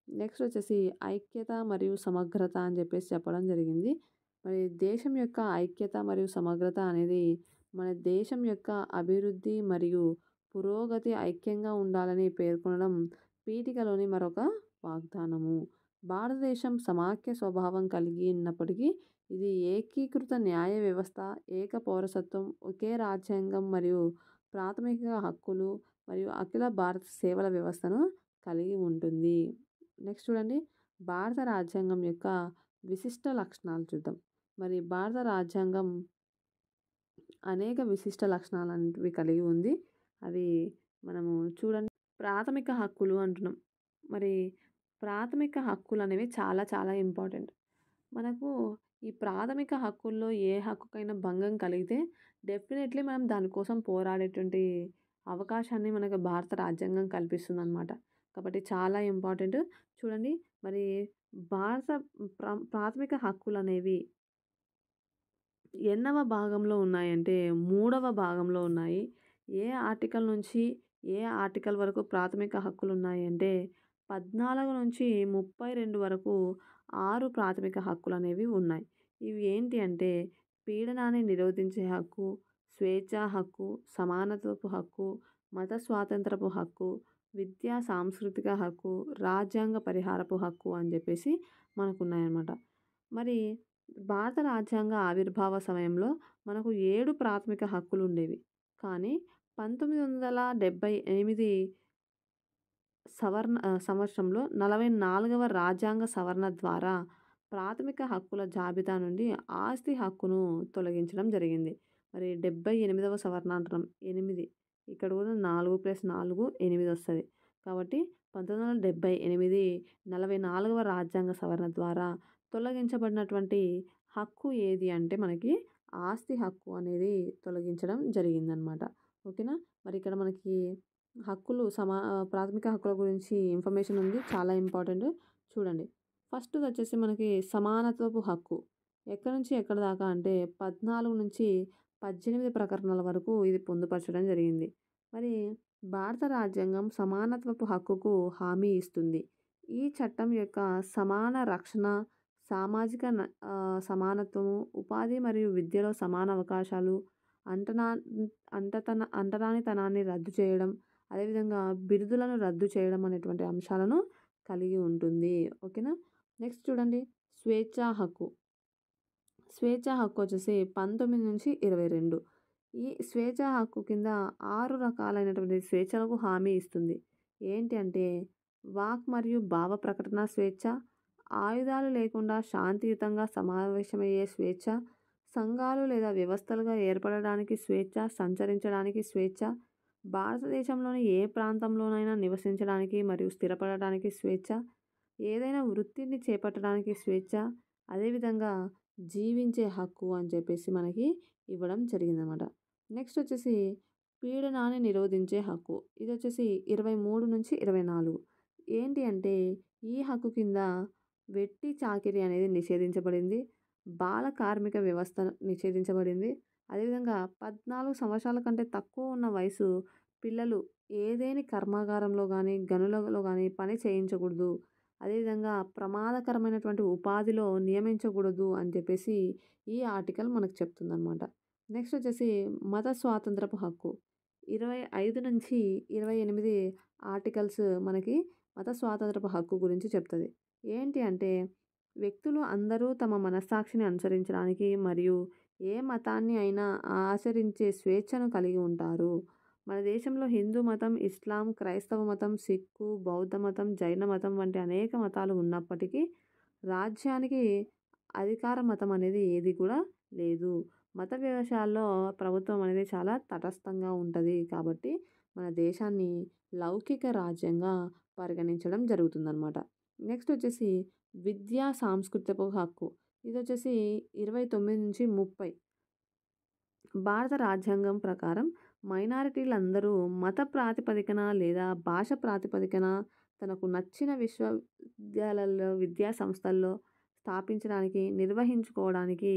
నెక్స్ట్ వచ్చేసి ఐక్యత మరియు సమగ్రత అని చెప్పేసి చెప్పడం జరిగింది. మరి దేశం యొక్క ఐక్యత మరియు సమగ్రత అనేది మన దేశం యొక్క అభివృద్ధి మరియు పురోగతి ఐక్యంగా ఉండాలని పేర్కొనడం పీఠికలోని మరొక వాగ్దానము. భారతదేశం సమాఖ్య స్వభావం కలిగి ఉన్నప్పటికీ ఇది ఏకీకృత న్యాయ వ్యవస్థ, ఏక పౌరసత్వం, ఒకే రాజ్యాంగం మరియు ప్రాథమిక హక్కులు మరియు అఖిల భారత సేవల వ్యవస్థను కలిగి ఉంటుంది. నెక్స్ట్ చూడండి. భారత రాజ్యాంగం యొక్క విశిష్ట లక్షణాలు చూద్దాం. మరి భారత రాజ్యాంగం అనేక విశిష్ట లక్షణాలనేటివి కలిగి ఉంది. అవి మనము చూడండి. ప్రాథమిక హక్కులు అంటున్నాం. మరి ప్రాథమిక హక్కులు అనేవి చాలా చాలా ఇంపార్టెంట్. మనకు ఈ ప్రాథమిక హక్కుల్లో ఏ హక్కుకైనా భంగం కలిగితే డెఫినెట్లీ మనం దానికోసం పోరాడేటువంటి అవకాశాన్ని మనకు భారత రాజ్యాంగం కల్పిస్తుందన్నమాట. కాబట్టి చాలా ఇంపార్టెంట్. చూడండి మరి భారత ప్రాథమిక హక్కులనేవి ఎన్నవ భాగంలో ఉన్నాయంటే, మూడవ భాగంలో ఉన్నాయి. ఏ ఆర్టికల్ నుంచి ఏ ఆర్టికల్ వరకు ప్రాథమిక హక్కులున్నాయంటే, 14-32 వరకు 6 ప్రాథమిక హక్కులనేవి ఉన్నాయి. ఇవి ఏంటి అంటే, పీడనాన్ని నిరోధించే హక్కు, స్వేచ్ఛా హక్కు, సమానత్వపు హక్కు, మత స్వాతంత్రపు హక్కు, విద్యా సాంస్కృతిక హక్కు, రాజ్యాంగ పరిహారపు హక్కు అని జెప్పేసి మనకున్నాయన్నమాట. మరి భారత రాజ్యాంగ ఆవిర్భావ సమయంలో మనకు 7 ప్రాథమిక హక్కులుండేవి. కానీ 1978 సంవత్సరంలో 44వ రాజ్యాంగ సవరణ ద్వారా ప్రాథమిక హక్కుల జాబితా నుండి ఆస్తి హక్కును తొలగించడం జరిగింది. మరి 78వ సవరణ అంటున్నాం. 8 ఇక్కడ కూడా 4+4 8 వస్తది. కాబట్టి 1978 44వ రాజ్యాంగ సవరణ ద్వారా తొలగించబడినటువంటి హక్కు ఏది అంటే మనకి ఆస్తి హక్కు అనేది తొలగించడం జరిగిందనమాట. ఓకేనా? మరి ఇక్కడ మనకి ప్రాథమిక హక్కుల గురించి ఇన్ఫర్మేషన్ ఉంది. చాలా ఇంపార్టెంట్. చూడండి. ఫస్ట్‌ది వచ్చేసి మనకి సమానత్వపు హక్కు. ఎక్కడి నుంచి ఎక్కడి దాకా అంటే 14-18 ప్రకరణల వరకు ఇది పొందుపరచడం జరిగింది. మరి భారత రాజ్యాంగం సమానత్వపు హక్కుకు హామీ ఇస్తుంది. ఈ చట్టం యొక్క సమాన రక్షణ, సామాజిక సమానత్వము, ఉపాధి మరియు విద్యలో సమాన అవకాశాలు, అంటనా అంటరానితనాన్ని రద్దు చేయడం, అదేవిధంగా బిరుదులను రద్దు చేయడం అనేటువంటి అంశాలను కలిగి ఉంటుంది. ఓకేనా? నెక్స్ట్ చూడండి స్వేచ్ఛా హక్కు. స్వేచ్ఛా హక్కు వచ్చేసి 19-22. ఈ స్వేచ్ఛా హక్కు కింద 6 రకాలైనటువంటి స్వేచ్ఛలకు హామీ ఇస్తుంది. ఏంటి అంటే వాక్ మరియు భావ ప్రకటన స్వేచ్ఛ, ఆయుధాలు లేకుండా శాంతియుతంగా సమావేశమయ్యే స్వేచ్ఛ, సంఘాలు లేదా వ్యవస్థలుగా ఏర్పడడానికి స్వేచ్ఛ, సంచరించడానికి స్వేచ్ఛ, భారతదేశంలోని ఏ ప్రాంతంలోనైనా నివసించడానికి మరియు స్థిరపడడానికి స్వేచ్ఛ, ఏదైనా వృత్తిని చేపట్టడానికి స్వేచ్ఛ, అదేవిధంగా జీవించే హక్కు అని చెప్పేసి మనకి ఇవ్వడం జరిగిందనమాట. నెక్స్ట్ వచ్చేసి పీడనాన్ని నిరోధించే హక్కు. ఇది వచ్చేసి 23-24. ఏంటి అంటే ఈ హక్కు కింద వెట్టి చాకిరీ అనేది నిషేధించబడింది. బాల కార్మిక వ్యవస్థ నిషేధించబడింది. అదేవిధంగా 14 సంవత్సరాల కంటే తక్కువ ఉన్న వయసు పిల్లలు ఏదేని కర్మాగారంలో గానీ, గనులలో గానీ పని చేయించకూడదు. అదేవిధంగా ప్రమాదకరమైనటువంటి ఉపాధిలో నియమించకూడదు అని చెప్పేసి ఈ ఆర్టికల్ మనకు చెప్తుందనమాట. నెక్స్ట్ వచ్చేసి మత స్వాతంత్రపు హక్కు. 25-28 ఆర్టికల్స్ మనకి మత స్వాతంత్రపు హక్కు గురించి చెప్తది. ఏంటి అంటే వ్యక్తులు అందరూ తమ మనస్సాక్షిని అనుసరించడానికి మరియు ఏ మతాన్ని అయినా ఆచరించే స్వేచ్ఛను కలిగి ఉంటారు. మన దేశంలో హిందూ మతం, ఇస్లాం, క్రైస్తవ మతం, సిక్కు, బౌద్ధ మతం, జైన మతం వంటి అనేక మతాలు ఉన్నప్పటికీ రాజ్యానికి అధికార మతం అనేది ఏది కూడా లేదు. మత విషయాల్లో ప్రభుత్వం అనేది చాలా తటస్థంగా ఉంటది. కాబట్టి మన దేశాన్ని లౌకిక రాజ్యంగా పరిగణించడం జరుగుతుందనమాట. నెక్స్ట్ వచ్చేసి విద్యా సాంస్కృతిక హక్కు. ఇది వచ్చేసి 29-30. భారత రాజ్యాంగం ప్రకారం మైనారిటీలందరూ మత ప్రాతిపదికన లేదా భాష ప్రాతిపదికన తనకు నచ్చిన విశ్వవిద్యాలయాల్లో, విద్యా సంస్థల్లో స్థాపించడానికి, నిర్వహించుకోవడానికి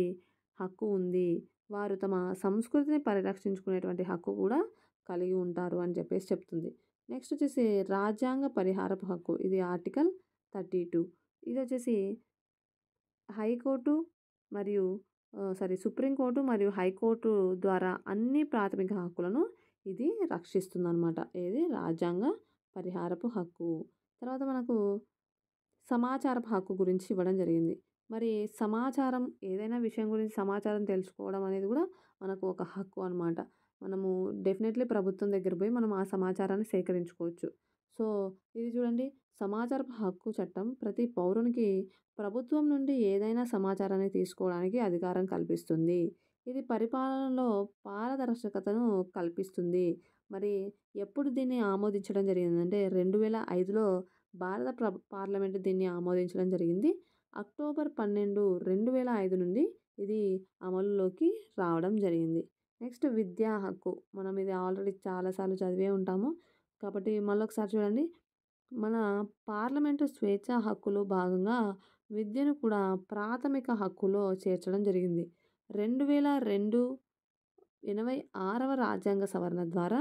హక్కు ఉంది. వారు తమ సంస్కృతిని పరిరక్షించుకునేటువంటి హక్కు కూడా కలిగి ఉంటారు అని చెప్పేసి చెప్తుంది. నెక్స్ట్ వచ్చేసి రాజ్యాంగ పరిహారపు హక్కు. ఇది ఆర్టికల్ 32. ఇది వచ్చేసి హైకోర్టు మరియు సుప్రీంకోర్టు మరియు హైకోర్టు ద్వారా అన్ని ప్రాథమిక హక్కులను ఇది రక్షిస్తుందనమాట. ఏది రాజ్యాంగ పరిహారపు హక్కు. తర్వాత మనకు సమాచారపు హక్కు గురించి ఇవ్వడం జరిగింది. మరి సమాచారం ఏదైనా విషయం గురించి సమాచారం తెలుసుకోవడం అనేది కూడా మనకు ఒక హక్కు అనమాట. మనము డెఫినెట్లీ ప్రభుత్వం దగ్గర పోయి మనం ఆ సమాచారాన్ని సేకరించుకోవచ్చు. సో ఇది చూడండి సమాచారపు హక్కు చట్టం ప్రతి పౌరునికి ప్రభుత్వం నుండి ఏదైనా సమాచారాన్ని తీసుకోవడానికి అధికారం కల్పిస్తుంది. ఇది పరిపాలనలో పారదర్శకతను కల్పిస్తుంది. మరి ఎప్పుడు దీన్ని ఆమోదించడం జరిగిందంటే 2005లో భారత పార్లమెంట్ దీన్ని ఆమోదించడం జరిగింది. అక్టోబర్ 12, 2005 నుండి ఇది అమలులోకి రావడం జరిగింది. నెక్స్ట్ విద్యా హక్కు. మనం ఇది ఆల్రెడీ చాలా సార్లు చదివే ఉంటాము. కాబట్టి మళ్ళొకసారి చూడండి. మన పార్లమెంటు స్వేచ్ఛా హక్కులో భాగంగా విద్యను కూడా ప్రాథమిక హక్కులో చేర్చడం జరిగింది. 2002 86వ రాజ్యాంగ సవరణ ద్వారా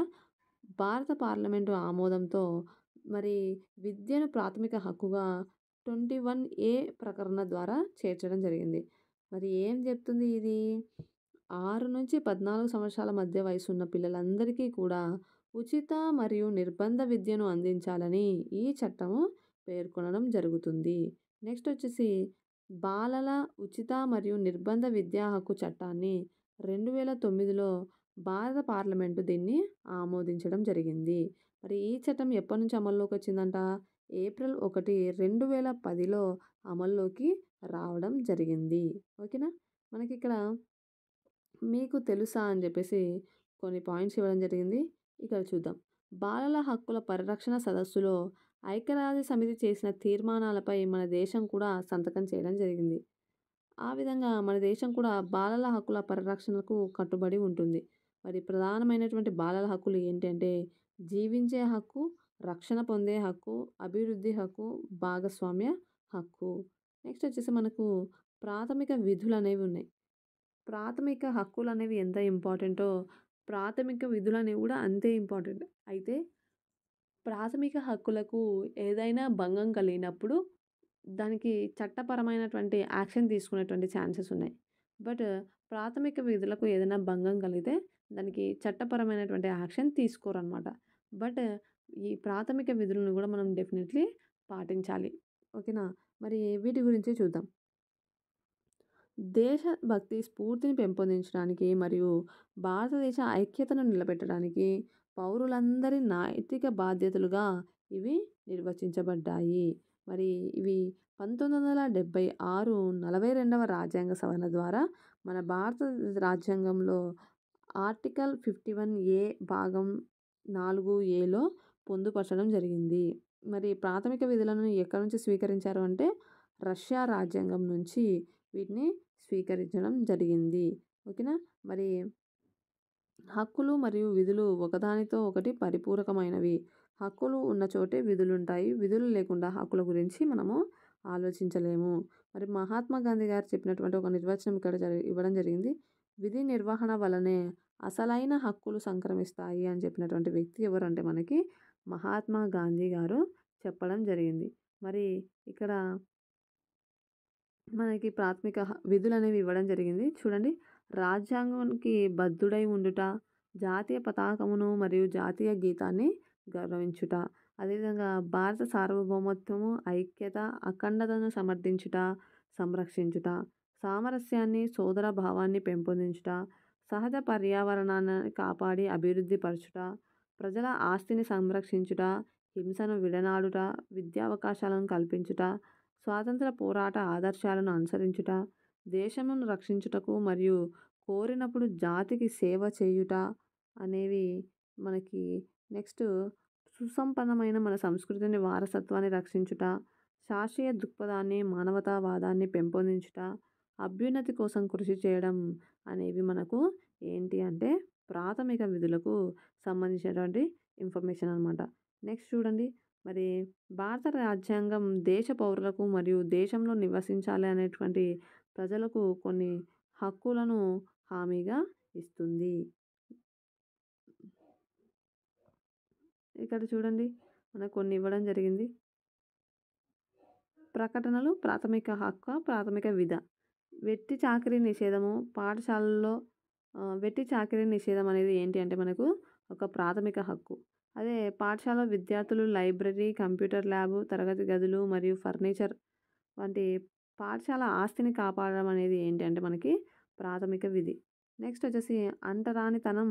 భారత పార్లమెంటు ఆమోదంతో మరి విద్యను ప్రాథమిక హక్కుగా 21A ప్రకరణ ద్వారా చేర్చడం జరిగింది. మరి ఏం చెప్తుంది ఇది? 6-14 సంవత్సరాల మధ్య వయసున్న పిల్లలందరికీ కూడా ఉచిత మరియు నిర్బంధ విద్యను అందించాలని ఈ చట్టము పేర్కొనడం జరుగుతుంది. నెక్స్ట్ వచ్చేసి బాలల ఉచిత మరియు నిర్బంధ విద్యా హక్కు చట్టాన్ని 2009లో భారత పార్లమెంటు దీన్ని ఆమోదించడం జరిగింది. మరి ఈ చట్టం ఎప్పటి నుంచి అమల్లోకి వచ్చిందంట? ఏప్రిల్ 1, 2010లో అమల్లోకి రావడం జరిగింది. ఓకేనా? మనకిక్కడ మీకు తెలుసా అని చెప్పేసి కొన్ని పాయింట్స్ ఇవ్వడం జరిగింది. ఇక్కడ చూద్దాం. బాలల హక్కుల పరిరక్షణ సదస్సులో ఐక్యరాజ్య సమితి చేసిన తీర్మానాలపై మన దేశం కూడా సంతకం చేయడం జరిగింది. ఆ విధంగా మన దేశం కూడా బాలల హక్కుల పరిరక్షణకు కట్టుబడి ఉంటుంది. మరి ప్రధానమైనటువంటి బాలల హక్కులు ఏంటంటే జీవించే హక్కు, రక్షణ పొందే హక్కు, అభివృద్ధి హక్కు, భాగస్వామ్య హక్కు. నెక్స్ట్ వచ్చేసి మనకు ప్రాథమిక విధులు అనేవి ఉన్నాయి. ప్రాథమిక హక్కులు అనేవి ఎంత ఇంపార్టెంటో ప్రాథమిక విధులు అనేవి కూడా అంతే ఇంపార్టెంట్. అయితే ప్రాథమిక హక్కులకు ఏదైనా భంగం కలిగినప్పుడు దానికి చట్టపరమైనటువంటి యాక్షన్ తీసుకునేటువంటి ఛాన్సెస్ ఉన్నాయి. బట్ ప్రాథమిక విధులకు ఏదైనా భంగం కలిగితే దానికి చట్టపరమైనటువంటి యాక్షన్ తీసుకోరనమాట. బట్ ఈ ప్రాథమిక విధులను కూడా మనం డెఫినెట్లీ పాటించాలి. ఓకేనా? మరి వీటి గురించి చూద్దాం. దేశభక్తి స్ఫూర్తిని పెంపొందించడానికి మరియు భారతదేశ ఐక్యతను నిలబెట్టడానికి పౌరులందరి నైతిక బాధ్యతలుగా ఇవి నిర్వచించబడ్డాయి. మరి ఇవి 1976 42వ రాజ్యాంగ సవరణ ద్వారా మన భారత రాజ్యాంగంలో ఆర్టికల్ 51A భాగం 4Aలో పొందుపరచడం జరిగింది. మరి ప్రాథమిక విధులను ఎక్కడి నుంచి స్వీకరించారు అంటే రష్యా రాజ్యాంగం నుంచి వీటిని స్వీకరించడం జరిగింది. ఓకేనా? మరి హక్కులు మరియు విధులు ఒకదానితో ఒకటి పరిపూరకమైనవి. హక్కులు ఉన్న చోటే విధులుంటాయి. విధులు లేకుండా హక్కుల గురించి మనము ఆలోచించలేము. మరి మహాత్మా గాంధీ గారు చెప్పినటువంటి ఒక నిర్వచనం ఇక్కడ ఇవ్వడం జరిగింది. విధి నిర్వహణ వలనే అసలైన హక్కులు సంక్రమిస్తాయి అని చెప్పినటువంటి వ్యక్తి ఎవరంటే మనకి మహాత్మా గాంధీ గారు చెప్పడం జరిగింది. మరి ఇక్కడ మనకి ప్రాథమిక విధులనేవి ఇవ్వడం జరిగింది. చూడండి. రాజ్యాంగానికి బద్ధుడై ఉండుట, జాతీయ పతాకమును మరియు జాతీయ గీతాన్ని గౌరవించుట, అదేవిధంగా భారత సార్వభౌమత్వము, ఐక్యత, అఖండతను సమర్థించుట, సంరక్షించుట, సామరస్యాన్ని, సోదర భావాన్ని పెంపొందించుట, సహజ పర్యావరణాన్ని కాపాడి అభివృద్ధి పరచుట, ప్రజల ఆస్తిని సంరక్షించుట, హింసను విడనాడుట, విద్యావకాశాలను కల్పించుట, స్వాతంత్ర పోరాట ఆదర్శాలను అనుసరించుట, దేశమును రక్షించుటకు మరియు కోరినప్పుడు జాతికి సేవ చేయుట అనేవి మనకి నెక్స్ట్ సుసంపన్నమైన మన సంస్కృతిని వారసత్వాన్ని రక్షించుట, శాస్త్రీయ దృక్పథాన్ని మానవతావాదాన్ని పెంపొందించుట, అభ్యున్నతి కోసం కృషి చేయడం అనేవి మనకు ఏంటి అంటే ప్రాథమిక విధులకు సంబంధించినటువంటి ఇన్ఫర్మేషన్ అనమాట. నెక్స్ట్ చూడండి. మరి భారత రాజ్యాంగం దేశ పౌరులకు మరియు దేశంలో నివసించాలి అనేటువంటి ప్రజలకు కొన్ని హక్కులను హామీగా ఇస్తుంది. ఇక్కడ చూడండి. మనకు కొన్ని ఇవ్వడం జరిగింది. ప్రకటనలు ప్రాథమిక హక్కు, ప్రాథమిక విధ. వెట్టి చాకిరీ నిషేధము పాఠశాలల్లో వెట్టి చాకిరీ నిషేధం అనేది ఏంటి అంటే మనకు ఒక ప్రాథమిక హక్కు. అదే పాఠశాల విద్యార్థులు లైబ్రరీ, కంప్యూటర్ ల్యాబ్, తరగతి గదులు మరియు ఫర్నిచర్ వంటి పాఠశాల ఆస్తిని కాపాడడం అనేది ఏంటి అంటే మనకి ప్రాథమిక విధి. నెక్స్ట్ వచ్చేసి అంటరానితనం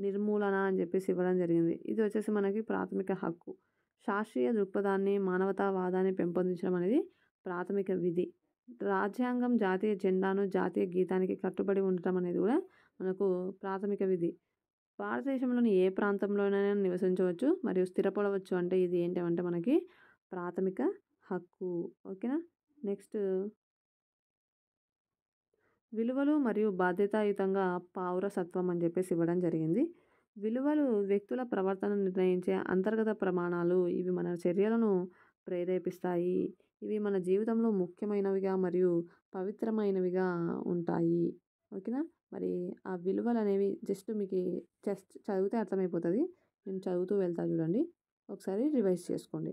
నిర్మూలన అని చెప్పేసి ఇవ్వడం జరిగింది. ఇది వచ్చేసి మనకి ప్రాథమిక హక్కు. శాస్త్రీయ దృక్పథాన్ని, మానవతావాదాన్ని పెంపొందించడం అనేది ప్రాథమిక విధి. రాజ్యాంగం జాతీయ జెండాను, జాతీయ గీతానికి కట్టుబడి ఉండటం అనేది కూడా మనకు ప్రాథమిక విధి. భారతదేశంలోని ఏ ప్రాంతంలోనైనా నివసించవచ్చు మరియు స్థిరపడవచ్చు అంటే ఇది ఏంటంటే మనకి ప్రాథమిక హక్కు. ఓకేనా? నెక్స్ట్ విలువలు మరియు బాధ్యతాయుతంగా పౌరసత్వం అని చెప్పేసి ఇవ్వడం జరిగింది. విలువలు వ్యక్తుల ప్రవర్తనను నిర్ణయించే అంతర్గత ప్రమాణాలు. ఇవి మన చర్యలను ప్రేరేపిస్తాయి. ఇవి మన జీవితంలో ముఖ్యమైనవిగా మరియు పవిత్రమైనవిగా ఉంటాయి. ఓకేనా? మరి ఆ విలువలనేవి జస్ట్ మీకి చదివితే అర్థమైపోతది. నేను చదువుతూ వెళ్తా చూడండి. ఒకసారి రివైజ్ చేసుకోండి.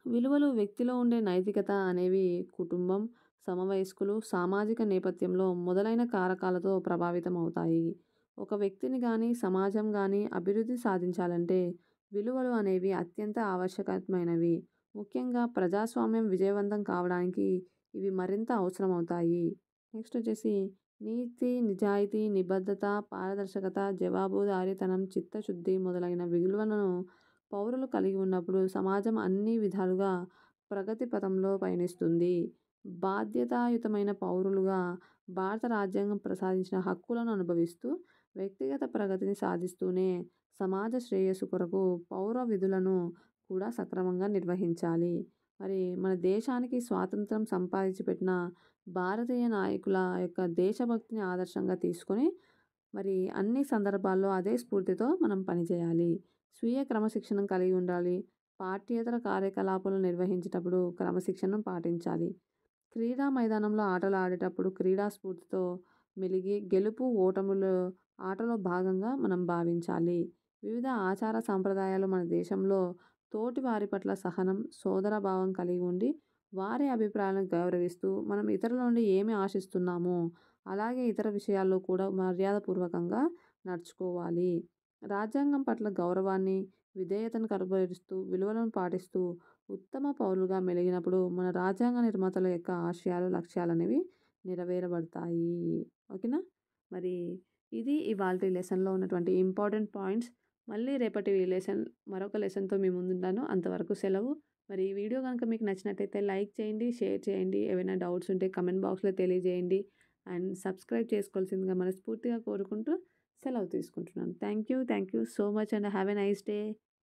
విలువలు వ్యక్తిలో ఉండే నైతికత అనేవి కుటుంబం, సమవయస్కులు, సామాజిక నేపథ్యంలో మొదలైన కారకాలతో ప్రభావితం అవుతాయి. ఒక వ్యక్తిని గానీ, సమాజం గానీ అభివృద్ధి సాధించాలంటే విలువలు అనేవి అత్యంత ఆవశ్యకమైనవి. ముఖ్యంగా ప్రజాస్వామ్యం విజయవంతం కావడానికి ఇవి మరింత అవసరమవుతాయి. నెక్స్ట్ వచ్చేసి నీతి, నిజాయితీ, నిబద్ధత, పారదర్శకత, జవాబుదారీతనం, చిత్తశుద్ధి మొదలైన విలువలను పౌరులు కలిగి ఉన్నప్పుడు సమాజం అన్ని విధాలుగా ప్రగతి పథంలో పయనిస్తుంది. బాధ్యతాయుతమైన పౌరులుగా భారత రాజ్యాంగం ప్రసాదించిన హక్కులను అనుభవిస్తూ వ్యక్తిగత ప్రగతిని సాధిస్తూనే సమాజ శ్రేయస్సు కొరకు పౌర విధులను కూడా సక్రమంగా నిర్వహించాలి. మరి మన దేశానికి స్వాతంత్రం సంపాదించి పెట్టిన భారతీయ నాయకుల యొక్క దేశభక్తిని ఆదర్శంగా తీసుకొని మరి అన్ని సందర్భాల్లో అదే స్ఫూర్తితో మనం పనిచేయాలి. స్వీయ క్రమశిక్షణ కలిగి ఉండాలి. పాఠ్యేతర కార్యకలాపాలు నిర్వహించేటప్పుడు క్రమశిక్షణను పాటించాలి. క్రీడా మైదానంలో ఆటలు ఆడేటప్పుడు క్రీడా స్ఫూర్తితో మెలిగి గెలుపు ఓటములు ఆటలో భాగంగా మనం భావించాలి. వివిధ ఆచార సంప్రదాయాలు మన దేశంలో తోటి వారి పట్ల సహనం, సోదరభావం కలిగి ఉండి వారి అభిప్రాయాలను గౌరవిస్తూ మనం ఇతరుల నుండి ఏమి ఆశిస్తున్నామో అలాగే ఇతర విషయాల్లో కూడా మర్యాదపూర్వకంగా నడుచుకోవాలి. రాజ్యాంగం పట్ల గౌరవాన్ని, విధేయతను కనబరుస్తూ విలువలను పాటిస్తూ ఉత్తమ పౌరులుగా మెలిగినప్పుడు మన రాజ్యాంగ నిర్మాతల యొక్క ఆశయాలు, లక్ష్యాలనేవి నెరవేరబడతాయి. ఓకేనా? మరి ఇది ఇవాల్టి లెసన్‌లో ఉన్నటువంటి ఇంపార్టెంట్ పాయింట్స్. మళ్ళీ రేపటి మరొక లెసన్‌తో మీ ముందుంటాను. అంతవరకు సెలవు. మరి ఈ వీడియో గనుక మీకు నచ్చినట్టయితే లైక్ చేయండి, షేర్ చేయండి. ఏవైనా డౌట్స్ ఉంటే కామెంట్ బాక్స్‌లో తెలియజేయండి. అండ్ సబ్స్క్రైబ్ చేసుకోవాల్సిందిగా మనస్ఫూర్తిగా కోరుకుంటూ సెలవు తీసుకుంటున్నాను. Thank you so much and have a nice day.